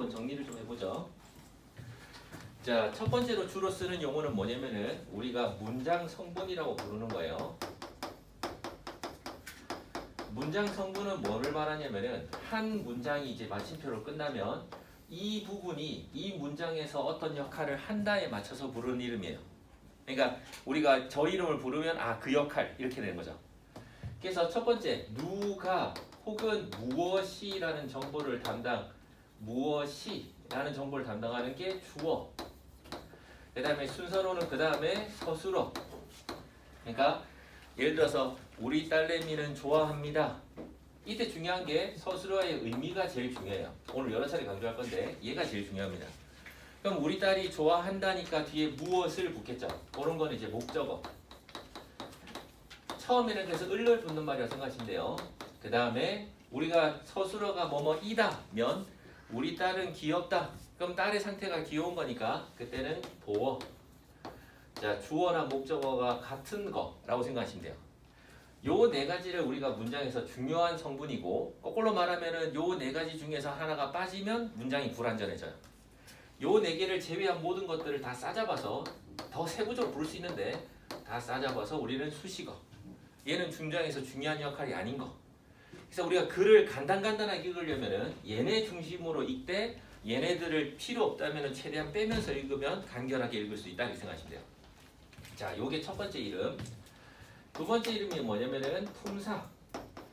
한번 정리를 좀 해보죠. 자, 첫 번째로 주로 쓰는 용어는 뭐냐면은 우리가 문장 성분이라고 부르는 거예요. 문장 성분은 뭐를 말하냐면은 한 문장이 이제 마침표로 끝나면 이 부분이 이 문장에서 어떤 역할을 한다에 맞춰서 부르는 이름이에요. 그러니까 우리가 저 이름을 부르면 아, 그 역할 이렇게 되는 거죠. 그래서 첫 번째 누가 혹은 무엇이라는 정보를 무엇이라는 정보를 담당하는 게 주어. 그 다음에 순서로는 그 다음에 서술어. 그러니까 예를 들어서 우리 딸내미는 좋아합니다. 이때 중요한 게 서술어의 의미가 제일 중요해요. 오늘 여러 차례 강조할 건데 얘가 제일 중요합니다. 그럼 우리 딸이 좋아한다니까 뒤에 무엇을 붙겠죠. 그런 거는 이제 목적어. 처음에는 그래서 을을 붙는 말이라고 생각하시면 돼요. 그 다음에 우리가 서술어가 뭐뭐이다면 우리 딸은 귀엽다. 그럼 딸의 상태가 귀여운 거니까 그때는 보어. 자, 주어나 목적어가 같은 거라고 생각하시면 돼요. 요 네 가지를 우리가 문장에서 중요한 성분이고 거꾸로 말하면은 요 네 가지 중에서 하나가 빠지면 문장이 불완전해져요. 요 네 개를 제외한 모든 것들을 다 싸잡아서 더 세부적으로 부를 수 있는데 다 싸잡아서 우리는 수식어. 얘는 문장에서 중요한 역할이 아닌 거. 그래서 우리가 글을 간단하게 읽으려면은 얘네 중심으로 읽되 얘네들을 필요 없다면은 최대한 빼면서 읽으면 간결하게 읽을 수 있다 이렇게 생각하시면 돼요. 자, 요게 첫 번째 이름. 두 번째 이름이 뭐냐면은 품사.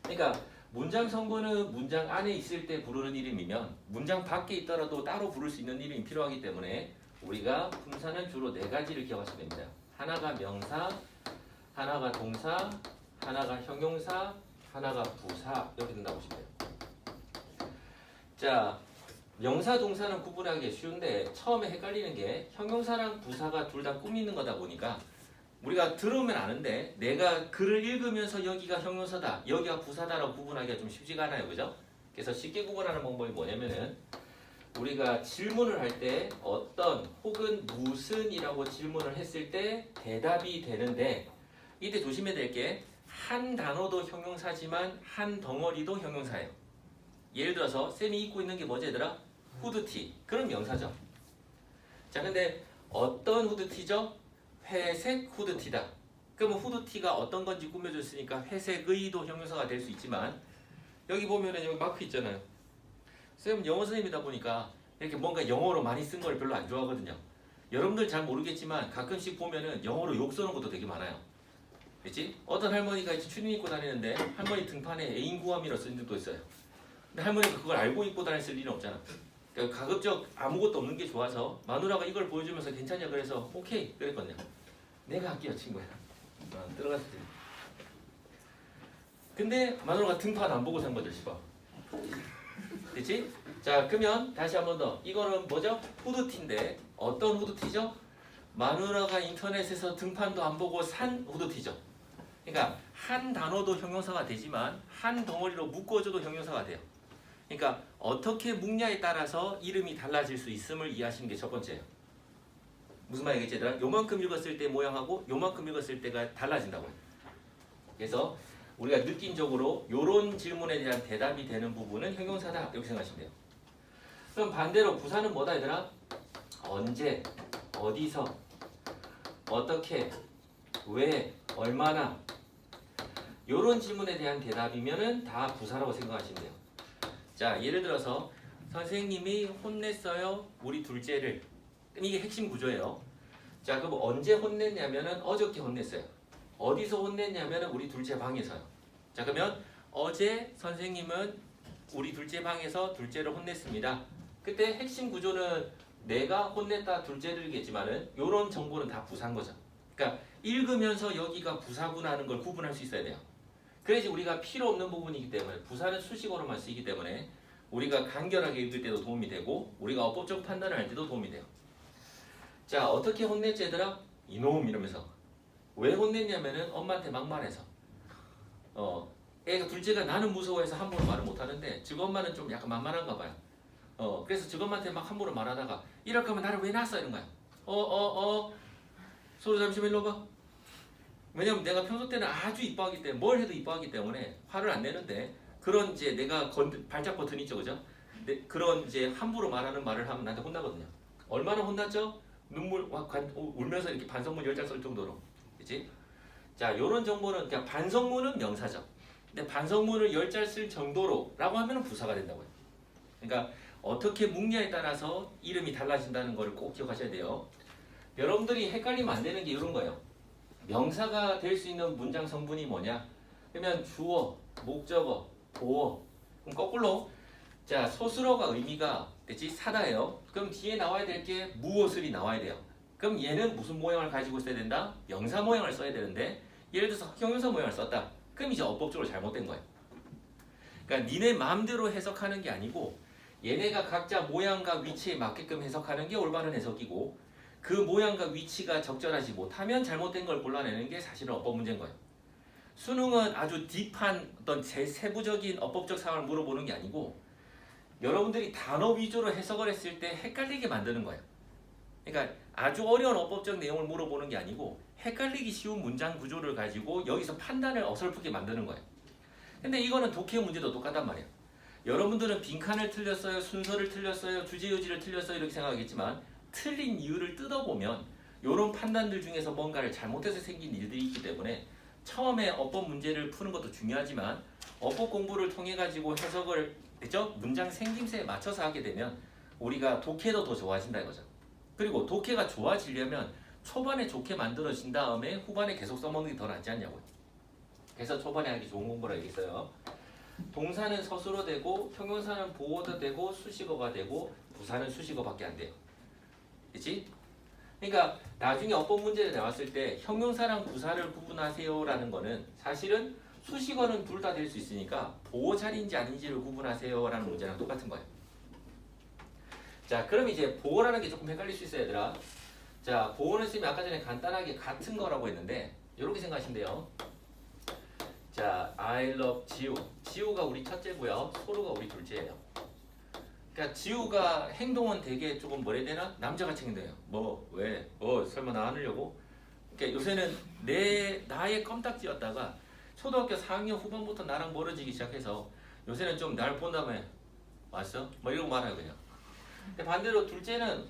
그러니까 문장 성분은 문장 안에 있을 때 부르는 이름이면 문장 밖에 있더라도 따로 부를 수 있는 이름이 필요하기 때문에 우리가 품사는 주로 네 가지를 기억하시면 됩니다. 하나가 명사, 하나가 동사, 하나가 형용사, 하나가 부사 이렇게 된다고 보시면 돼요. 자, 명사, 동사는 구분하기 쉬운데 처음에 헷갈리는 게 형용사랑 부사가 둘 다 꾸미는 거다 보니까 우리가 들으면 아는데 내가 글을 읽으면서 여기가 형용사다, 여기가 부사다라고 구분하기가 좀 쉽지가 않아요. 그죠? 그래서 쉽게 구분하는 방법이 뭐냐면은 우리가 질문을 할 때 어떤 혹은 무슨이라고 질문을 했을 때 대답이 되는데 이때 조심해야 될 게 한 단어도 형용사지만 한 덩어리도 형용사예요. 예를 들어서 쌤이 입고 있는 게 뭐지 얘들아? 후드티. 그럼 명사죠. 자, 근데 어떤 후드티죠? 회색 후드티다. 그러면 후드티가 어떤 건지 꾸며줬으니까 회색의도 형용사가 될 수 있지만 여기 보면은 여기 마크 있잖아요. 쌤 영어 선생님이다 보니까 이렇게 뭔가 영어로 많이 쓴 걸 별로 안 좋아하거든요. 여러분들 잘 모르겠지만 가끔씩 보면은 영어로 욕 써놓은 것도 되게 많아요. 그렇지? 어떤 할머니가 이제 추리닝 입고 다니는데 할머니 등판에 애인 구함이라고 쓴 적도 있어요. 근데 할머니가 그걸 알고 입고 다닐 일은 없잖아. 그러니까 가급적 아무것도 없는 게 좋아서 마누라가 이걸 보여주면서 괜찮냐 그래서 오케이 그랬거든요. 내가 할게요 친구야. 들어갔을 때. 근데 마누라가 등판 안 보고 산 거죠 씨발. 그치? 자, 그러면 다시 한 번 더. 이거는 뭐죠? 후드티인데 어떤 후드티죠? 마누라가 인터넷에서 등판도 안 보고 산 후드티죠. 그러니까 한 단어도 형용사가 되지만 한 덩어리로 묶어줘도 형용사가 돼요. 그러니까 어떻게 묶냐에 따라서 이름이 달라질 수 있음을 이해하시는 게 첫 번째예요. 무슨 말이겠지 얘들아? 요만큼 읽었을 때 모양하고 요만큼 읽었을 때가 달라진다고요. 그래서 우리가 느낌적으로 요런 질문에 대한 대답이 되는 부분은 형용사다 이렇게 생각하시면 돼요. 그럼 반대로 부사는 뭐다 얘들아? 언제, 어디서, 어떻게, 왜, 얼마나 요런 질문에 대한 대답이면은 다 부사라고 생각하시면 돼요. 자, 예를 들어서 선생님이 혼냈어요 우리 둘째를. 이게 핵심 구조예요. 자, 그럼 언제 혼냈냐면은 어저께 혼냈어요. 어디서 혼냈냐면은 우리 둘째 방에서요. 자, 그러면 어제 선생님은 우리 둘째 방에서 둘째를 혼냈습니다. 그때 핵심 구조는 내가 혼냈다 둘째들이겠지만은 요런 정보는 다 부사인 거죠. 그러니까 읽으면서 여기가 부사구나 하는 걸 구분할 수 있어야 돼요. 그래야지 우리가 필요 없는 부분이기 때문에 부사는 수식어로만 쓰이기 때문에 우리가 간결하게 읽을 때도 도움이 되고 우리가 어법적 판단을 할 때도 도움이 돼요. 자, 어떻게 혼냈지 얘들아? 이놈 이러면서. 왜 혼냈냐면은 엄마한테 막말해서. 애가 둘째가 나는 무서워해서 함부로 말을 못하는데 즉 엄마는 좀 약간 만만한가 봐요. 그래서 즉 엄마한테 막 함부로 말하다가 이럴 거면 나를 왜 낳았어 이런 거야. 소리 잠시만 일로 와봐. 왜냐면 내가 평소 때는 아주 이뻐하기 때문에 뭘 해도 이뻐하기 때문에 화를 안 내는데 그런 이제 내가 발작 버튼 있죠 그죠? 그런 이제 함부로 말하는 말을 하면 나한테 혼나거든요. 얼마나 혼났죠? 눈물 울면서 이렇게 반성문 10장 쓸 정도로. 그치? 자, 요런 정보는 그냥 반성문은 명사죠. 근데 반성문을 10장 쓸 정도로 라고 하면 부사가 된다고요. 그러니까 어떻게 묵냐에 따라서 이름이 달라진다는 걸 꼭 기억하셔야 돼요. 여러분들이 헷갈리면 안 되는 게 이런 거예요. 명사가 될 수 있는 문장 성분이 뭐냐? 그러면 주어, 목적어, 보어. 그럼 거꾸로 자, 소수어가 의미가 됐지? 사다예요. 그럼 뒤에 나와야 될 게 무엇을이 나와야 돼요. 그럼 얘는 무슨 모양을 가지고 있어야 된다? 명사 모양을 써야 되는데 예를 들어서 형용사 모양을 썼다. 그럼 이제 어법적으로 잘못된 거예요. 그러니까 니네 마음대로 해석하는 게 아니고 얘네가 각자 모양과 위치에 맞게끔 해석하는 게 올바른 해석이고 그 모양과 위치가 적절하지 못하면 잘못된 걸 골라내는 게 사실은 어법 문제인 거예요. 수능은 아주 딥한 어떤 세부적인 어법적 사항을 물어보는 게 아니고 여러분들이 단어 위주로 해석을 했을 때 헷갈리게 만드는 거예요. 그러니까 아주 어려운 어법적 내용을 물어보는 게 아니고 헷갈리기 쉬운 문장 구조를 가지고 여기서 판단을 어설프게 만드는 거예요. 근데 이거는 독해 문제도 똑같단 말이에요. 여러분들은 빈칸을 틀렸어요, 순서를 틀렸어요, 주제의지를 틀렸어요 이렇게 생각하겠지만 틀린 이유를 뜯어보면 이런 판단들 중에서 뭔가를 잘못해서 생긴 일들이 있기 때문에 처음에 어법 문제를 푸는 것도 중요하지만 어법 공부를 통해 가지고 해석을 그죠? 문장 생김새에 맞춰서 하게 되면 우리가 독해도 더 좋아진다 이거죠. 그리고 독해가 좋아지려면 초반에 좋게 만들어진 다음에 후반에 계속 써먹는 게 더 낫지 않냐고요. 그래서 초반에 하기 좋은 공부를 알겠어요. 동사는 서술어 되고 형용사는 보어도 되고 수식어가 되고 부사는 수식어밖에 안 돼요. 그치? 그러니까 나중에 어법 문제에 나왔을 때 형용사랑 부사를 구분하세요라는 거는 사실은 수식어는 둘 다 될 수 있으니까 보어 자리인지 아닌지를 구분하세요라는 문제랑 똑같은 거예요. 자, 그럼 이제 보어라는 게 조금 헷갈릴 수 있어요, 얘들아. 자, 보어는 쓰면 아까 전에 간단하게 같은 거라고 했는데 이렇게 생각하시면 돼요. 자, I love 지우. 지우가 우리 첫째고요. 소루가 우리 둘째예요. 그러니까 지우가 행동은 되게 조금 뭐라 해야 되나? 남자같이 행동해요. 뭐, 왜? 설마 나 안으려고? 그러니까 요새는 나의 껌딱지였다가 초등학교 4학년 후반부터 나랑 멀어지기 시작해서 요새는 좀 날 본 다음에 왔어? 뭐 이러고 말아요 그냥. 근데 반대로 둘째는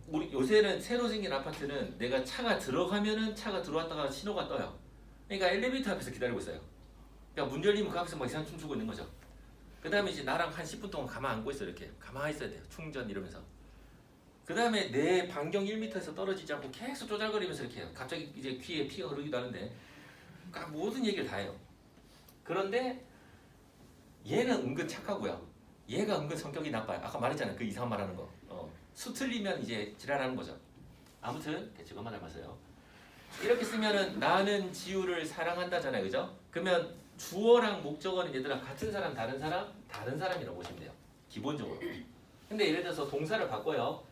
우리 요새는 새로 생긴 아파트는 내가 차가 들어가면은 차가 들어왔다가 신호가 떠요. 그러니까 엘리베이터 앞에서 기다리고 있어요. 그러니까 문 열리면 그 앞에서 막 이상 춤추고 있는 거죠. 그 다음에 이제 나랑 한 10분 동안 가만 앉고 있어 이렇게 가만히 있어야 돼요. 충전 이러면서. 그 다음에 내 반경 1m에서 떨어지지 않고 계속 쪼잘거리면서 이렇게 해요. 갑자기 이제 귀에 피가 흐르기도 하는데 그러니까 모든 얘기를 다 해요. 그런데 얘는 은근 착하고요. 얘가 은근 성격이 나빠요. 아까 말했잖아요. 그 이상한 말하는 거. 수 틀리면 이제 지랄하는 거죠. 아무튼 그것만 닮았어요. 이렇게 쓰면은 나는 지우를 사랑한다잖아요. 그죠? 그러면 주어랑 목적어는 얘들아 같은 사람, 다른 사람? 다른 사람이라고 보시면 돼요. 기본적으로. 근데 예를 들어서 동사를 바꿔요.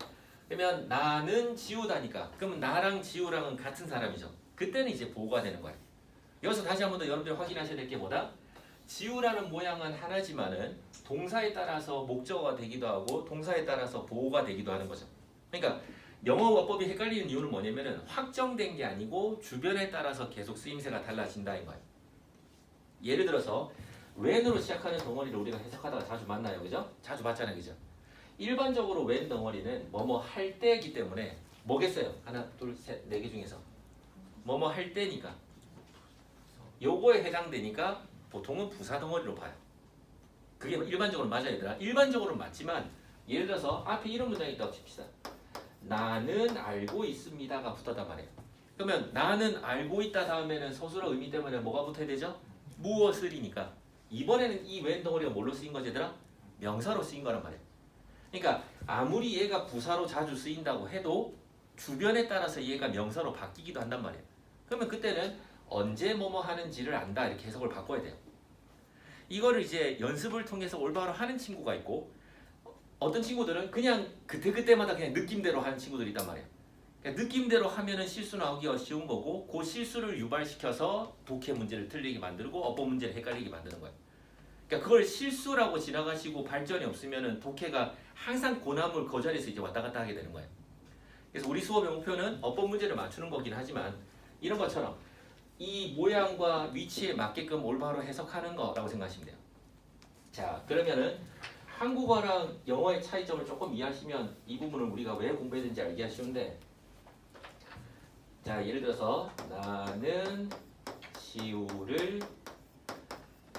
그러면 나는 지우다니까. 그러면 나랑 지우랑은 같은 사람이죠. 그때는 이제 보호가 되는 거예요. 여기서 다시 한 번 더 여러분들이 확인하셔야 될 게 뭐다? 지우라는 모양은 하나지만은 동사에 따라서 목적어가 되기도 하고 동사에 따라서 보호가 되기도 하는 거죠. 그러니까 영어어법이 헷갈리는 이유는 뭐냐면은 확정된 게 아니고 주변에 따라서 계속 쓰임새가 달라진다는 거예요. 예를 들어서 when으로 시작하는 덩어리를 우리가 해석하다가 자주 만나요. 그죠? 자주 봤잖아요. 그죠? 일반적으로 when 덩어리는 뭐뭐 할 때이기 때문에 뭐겠어요? 하나, 둘, 셋, 네 개 중에서 뭐뭐 할 때니까 요거에 해당되니까 보통은 부사 덩어리로 봐요. 그게 일반적으로 맞아요. 얘들아. 일반적으로는 맞지만 예를 들어서 앞에 이런 문장이 있다고 칩시다. 나는 알고 있습니다가 붙었단 말이에요. 그러면 나는 알고 있다 다음에는 서술어 의미 때문에 뭐가 붙어야 되죠? 무엇을이니까 이번에는 이 when 덩어리가 뭘로 쓰인 거지 얘들아? 명사로 쓰인 거란 말이에요. 그러니까 아무리 얘가 부사로 자주 쓰인다고 해도 주변에 따라서 얘가 명사로 바뀌기도 한단 말이에요. 그러면 그때는 언제 뭐뭐 하는지를 안다 이렇게 해석을 바꿔야 돼요. 이거를 이제 연습을 통해서 올바로 하는 친구가 있고 어떤 친구들은 그냥 그때그때마다 그냥 느낌대로 하는 친구들이 있단 말이에요. 그러니까 느낌대로 하면은 실수 나오기가 쉬운 거고 그 실수를 유발시켜서 독해 문제를 틀리게 만들고 어법 문제를 헷갈리게 만드는 거예요. 그러니까 그걸 실수라고 지나가시고 발전이 없으면은 독해가 항상 고나물 그 자리에서 이제 왔다 갔다 하게 되는 거예요. 그래서 우리 수업의 목표는 어법 문제를 맞추는 거긴 하지만 이런 것처럼 이 모양과 위치에 맞게끔 올바로 해석하는 거라고 생각하시면 돼요. 자, 그러면은 한국어랑 영어의 차이점을 조금 이해하시면 이 부분을 우리가 왜 공부했는지 알기 쉬운데, 자 예를 들어서 나는 지우를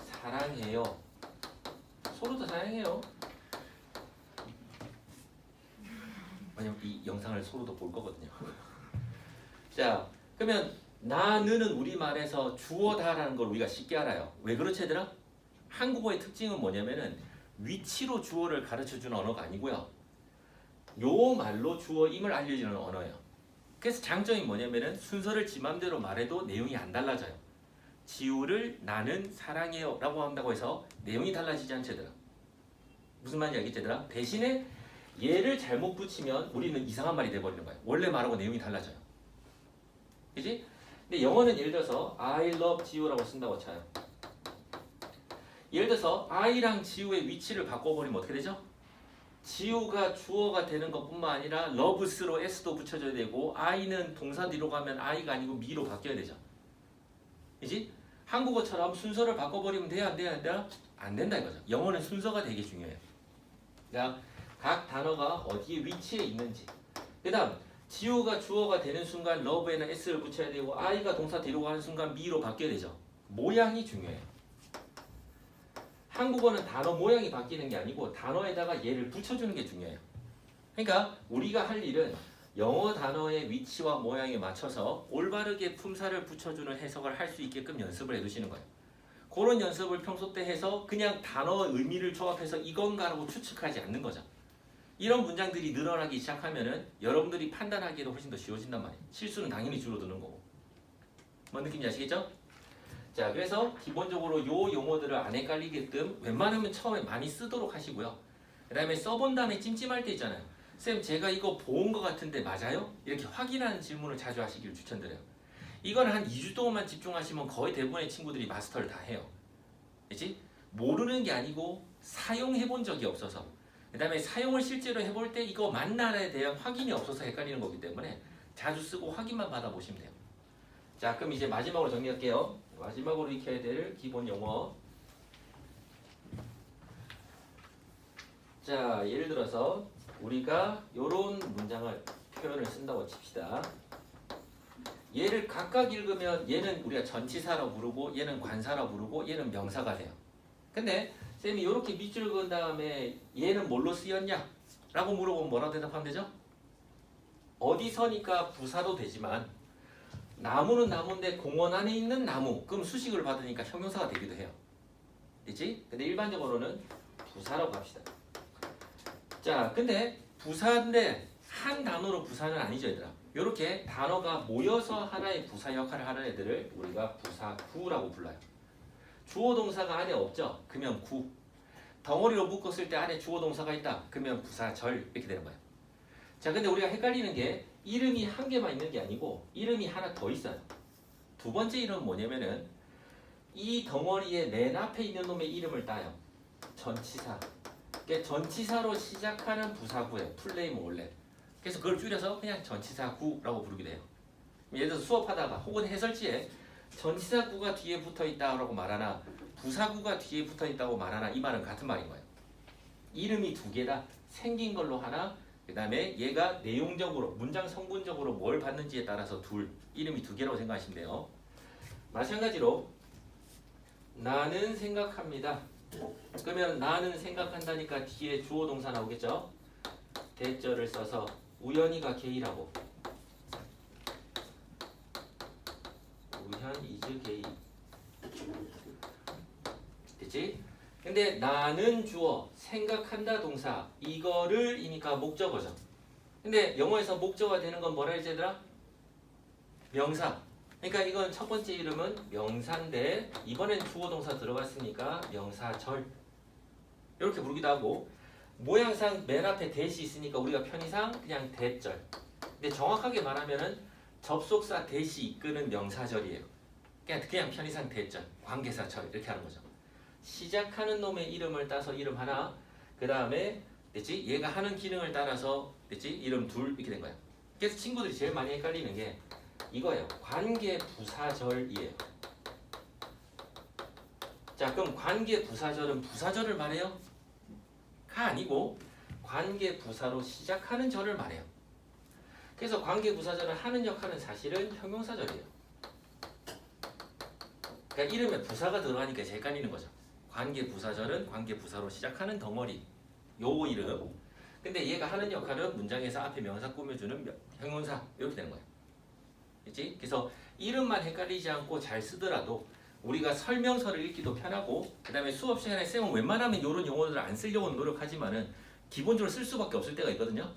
사랑해요. 서로도 사랑해요. 왜냐면 이 영상을 서로도 볼 거거든요. 자 그러면 나는은 우리말에서 주어다라는 걸 우리가 쉽게 알아요. 왜 그렇지 얘들아? 한국어의 특징은 뭐냐면은 위치로 주어를 가르쳐주는 언어가 아니고요. 요 말로 주어임을 알려주는 언어예요. 그래서 장점이 뭐냐면은 순서를 지 맘대로 말해도 내용이 안 달라져요. 지우를 나는 사랑해요 라고 한다고 해서 내용이 달라지지 않지 얘들아. 무슨 말인지 알겠지 얘들아? 대신에 얘를 잘못 붙이면 우리는 이상한 말이 돼버리는 거예요. 원래 말하고 내용이 달라져요. 그치? 근데 영어는 예를 들어서 I love 지우라고 쓴다고 쳐요. 예를 들어서 I랑 지우의 위치를 바꿔버리면 어떻게 되죠? 지우가 주어가 되는 것뿐만 아니라 loves로 s도 붙여줘야 되고 I는 동사 뒤로 가면 I가 아니고 me로 바뀌어야 되죠. 그치? 한국어처럼 순서를 바꿔버리면 돼야 안 돼야 안 돼야? 안 된다 이거죠. 영어는 순서가 되게 중요해요. 그러니까 각 단어가 어디에 위치해 있는지. 그 다음 지우가 주어가 되는 순간 love에는 s를 붙여야 되고 I가 동사 뒤로 가는 순간 me로 바뀌어야 되죠. 모양이 중요해요. 한국어는 단어 모양이 바뀌는 게 아니고 단어에다가 얘를 붙여주는 게 중요해요. 그러니까 우리가 할 일은 영어 단어의 위치와 모양에 맞춰서 올바르게 품사를 붙여주는 해석을 할 수 있게끔 연습을 해두시는 거예요. 그런 연습을 평소 때 해서 그냥 단어 의미를 조합해서 이건가라고 추측하지 않는 거죠. 이런 문장들이 늘어나기 시작하면은 여러분들이 판단하기에도 훨씬 더 쉬워진단 말이에요. 실수는 당연히 줄어드는 거고. 뭔 느낌인지 아시겠죠? 자, 그래서 기본적으로 요 용어들을 안 헷갈리게끔 웬만하면 처음에 많이 쓰도록 하시고요. 그 다음에 써본 다음에 찜찜할 때 있잖아요. 쌤, 제가 이거 본 것 같은데 맞아요? 이렇게 확인하는 질문을 자주 하시길 추천드려요. 이건 한 2주 동안만 집중하시면 거의 대부분의 친구들이 마스터를 다 해요. 그치? 모르는 게 아니고 사용해본 적이 없어서, 그 다음에 사용을 실제로 해볼 때 이거 맞나에 대한 확인이 없어서 헷갈리는 거기 때문에 자주 쓰고 확인만 받아보시면 돼요. 자, 그럼 이제 마지막으로 정리할게요. 마지막으로 익혀야 될 기본 용어. 자, 예를 들어서 우리가 요런 문장을 표현을 쓴다고 칩시다. 얘를 각각 읽으면 얘는 우리가 전치사라고 부르고 얘는 관사라고 부르고 얘는 명사가 돼요. 근데 쌤이 이렇게 밑줄 그은 다음에 얘는 뭘로 쓰였냐? 라고 물어보면 뭐라고 대답하면 되죠? 어디서니까 부사도 되지만 나무는 나무인데 공원 안에 있는 나무, 그럼 수식을 받으니까 형용사가 되기도 해요. 그치? 근데 일반적으로는 부사라고 합시다. 자, 근데 부사인데 한 단어로 부사는 아니죠 얘들아. 이렇게 단어가 모여서 하나의 부사 역할을 하는 애들을 우리가 부사구라고 불러요. 주어 동사가 안에 없죠? 그러면 구. 덩어리로 묶었을 때 안에 주어 동사가 있다. 그러면 부사절 이렇게 되는 거예요. 자, 근데 우리가 헷갈리는 게 이름이 한 개만 있는 게 아니고 이름이 하나 더 있어요. 두 번째 이름은 뭐냐면은 이 덩어리의 맨 앞에 있는 놈의 이름을 따요. 전치사. 그러니까 전치사로 시작하는 부사구예요. 풀네임 원래. 그래서 그걸 줄여서 그냥 전치사구라고 부르게 돼요. 예를 들어서 수업하다가 혹은 해설지에 전치사구가 뒤에 붙어있다고 말하나 부사구가 뒤에 붙어있다고 말하나 이 말은 같은 말인 거예요. 이름이 두 개다. 생긴 걸로 하나, 그 다음에 얘가 내용적으로 문장 성분적으로 뭘 받는지에 따라서 둘, 이름이 두 개라고 생각하시면 돼요. 마찬가지로 나는 생각합니다. 그러면 나는 생각한다니까 뒤에 주어 동사 나오겠죠? 대절을 써서 우연히가 게이라고. 우현 이즈 게이. 됐지? 근데 나는 주어, 생각한다 동사, 이거를 이니까 목적어죠. 근데 영어에서 목적어가 되는 건 뭐라 했지 얘들아? 명사. 그러니까 이건 첫 번째 이름은 명사인데 이번엔 주어 동사 들어갔으니까 명사절. 이렇게 부르기도 하고, 모양상 맨 앞에 대시 있으니까 우리가 편의상 그냥 대절. 근데 정확하게 말하면은 접속사 대시 이끄는 명사절이에요. 그냥 편의상 대절, 관계사절 이렇게 하는 거죠. 시작하는 놈의 이름을 따서 이름 하나, 그 다음에 됐지? 얘가 하는 기능을 따라서 됐지? 이름 둘 이렇게 된 거야. 그래서 친구들이 제일 많이 헷갈리는 게 이거예요. 관계 부사절이에요. 자, 그럼 관계 부사절은 부사절을 말해요? 아니고 관계 부사로 시작하는 절을 말해요. 그래서 관계 부사절을 하는 역할은 사실은 형용사절이에요. 그러니까 이름에 부사가 들어가니까 이제 헷갈리는 거죠. 관계 부사절은 관계 부사로 시작하는 덩어리. 요 이름. 근데 얘가 하는 역할은 문장에서 앞에 명사 꾸며주는 형용사 이렇게 되는 거예요. 그렇지? 그래서 이름만 헷갈리지 않고 잘 쓰더라도 우리가 설명서를 읽기도 편하고 그 다음에 수업 시간에 쌤은 웬만하면 이런 용어들을 안 쓰려고 노력하지만은 기본적으로 쓸 수밖에 없을 때가 있거든요.